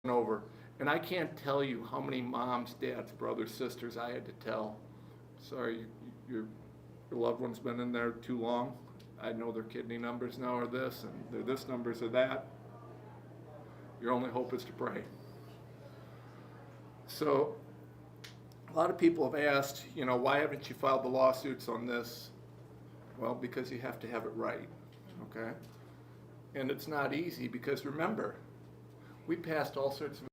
over. And I can't tell you how many moms, dads, brothers, sisters I had to tell, sorry, your loved one's been in there too long. I know their kidney numbers now are this, and their this numbers are that. Your only hope is to pray. So a lot of people have asked, why haven't you filed the lawsuits on this? Well, because you have to have it right, okay? And it's not easy because remember, we passed all sorts of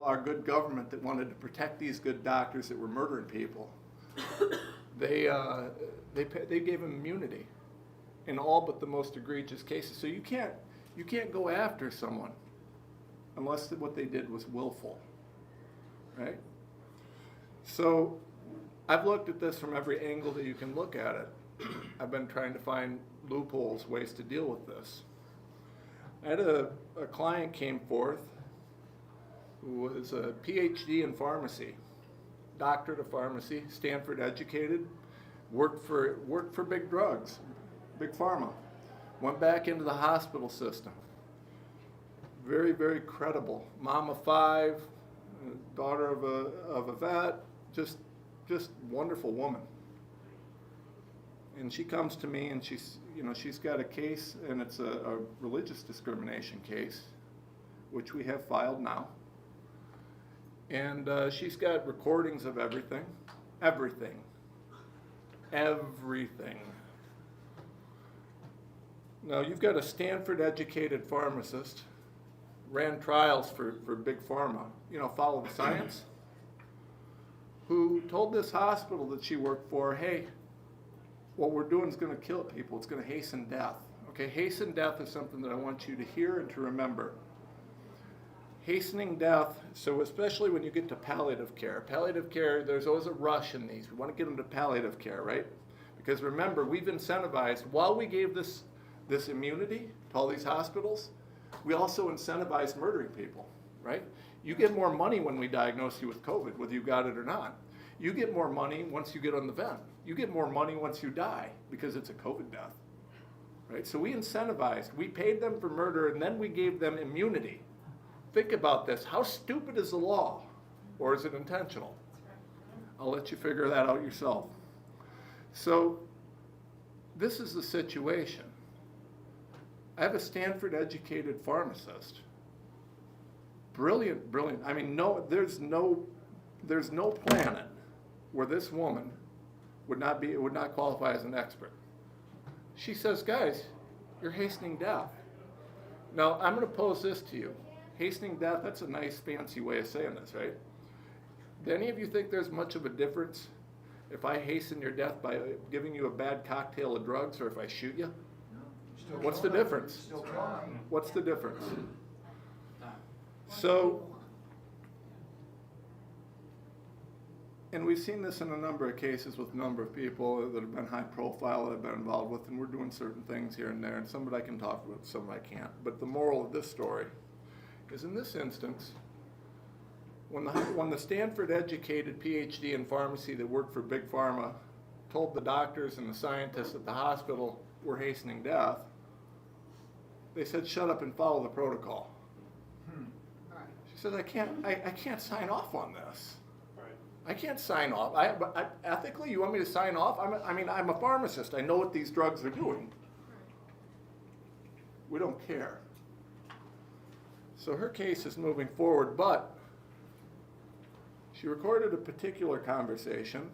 our good government that wanted to protect these good doctors that were murdering people. They gave them immunity in all but the most egregious cases. So you can't go after someone unless what they did was willful, right? So I've looked at this from every angle that you can look at it. I've been trying to find loopholes, ways to deal with this. I had a client came forth who was a PhD in pharmacy, doctorate of pharmacy, Stanford educated, worked for big drugs, big pharma, went back into the hospital system. Very, very credible. Mom of 5, daughter of a vet, just wonderful woman. And she comes to me and she's got a case, and it's a religious discrimination case, which we have filed now. And she's got recordings of everything. Now you've got a Stanford educated pharmacist, ran trials for big pharma, follow the science, who told this hospital that she worked for, hey, what we're doing is going to kill people. It's going to hasten death. Okay, hasten death is something that I want you to hear and to remember. Hastening death, so especially when you get to palliative care. Palliative care, there's always a rush in these. We want to get them to palliative care, right? Because remember, we've incentivized, while we gave this immunity to all these hospitals, we also incentivized murdering people, right? You get more money when we diagnose you with COVID, whether you got it or not. You get more money once you get on the vent. You get more money once you die because it's a COVID death, right? So we incentivized. We paid them for murder, and then we gave them immunity. Think about this. How stupid is the law? Or is it intentional? I'll let you figure that out yourself. So this is the situation. I have a Stanford educated pharmacist. Brilliant. I mean, there's no planet where this woman would not qualify as an expert. She says, guys, you're hastening death. Now, I'm going to pose this to you. Hastening death, that's a nice fancy way of saying this, right? Do any of you think there's much of a difference if I hasten your death by giving you a bad cocktail of drugs or if I shoot you? No. What's the difference? What's the difference? So, and we've seen this in a number of cases with a number of people that have been high profile that I've been involved with, and we're doing certain things here and there, and some of it I can talk about, some I can't. But the moral of this story is in this instance, when the Stanford educated PhD in pharmacy that worked for big pharma told the doctors and the scientists at the hospital we're hastening death, they said shut up and follow the protocol. She said I can't sign off on this. I can't sign off. Ethically, you want me to sign off? I'm a pharmacist. I know what these drugs are doing. We don't care. So her case is moving forward, but she recorded a particular conversation.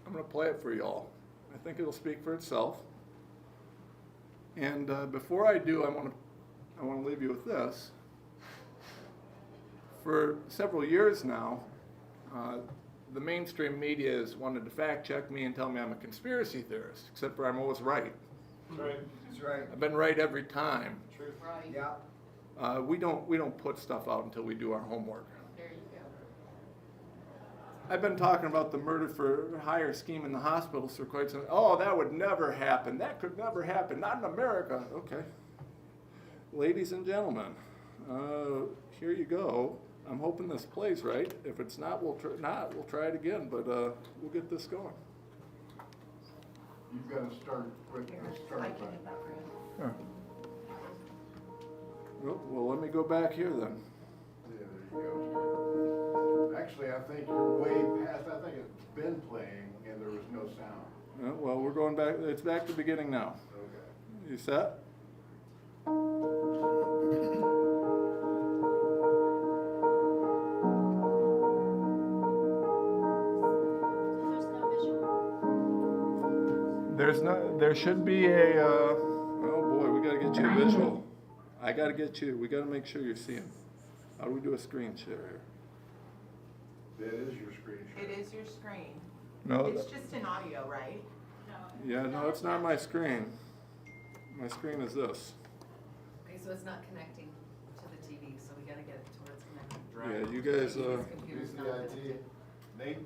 I'm going to play it for y'all. I think it'll speak for itself. And before I do, I want to leave you with this. For several years now, the mainstream media has wanted to fact check me and tell me I'm a conspiracy theorist, except for I'm always right. That's right. That's right. I've been right every time. True. Right. Yeah. We don't put stuff out until we do our homework. There you go. I've been talking about the murder for hire scheme in the hospitals for quite some time. Oh, that would never happen. That could never happen. Not in America. Okay. Ladies and gentlemen, here you go. I'm hoping this plays right. If it's not, we'll try it again, but we'll get this going. You've got to start with Here, the I start can button. get that for you. Sure. Oh, well, let me go back here then. Yeah, there you go. Actually, I think you're way past, I think it's been playing and there was no sound. Well, we're going back, it's back to the beginning now. Okay. You set? There should be a, oh boy, we gotta get you a visual. We gotta make sure you're seeing. How do we do a screen share here? That is your screen share. It is your screen. No, It's just an audio, right? yeah, no, it's not my screen. My screen is this. Okay, so it's not connecting to the TV, so we gotta get it to where it's connecting. Yeah, you guys, His computer's Use not the IT. connected. Nate?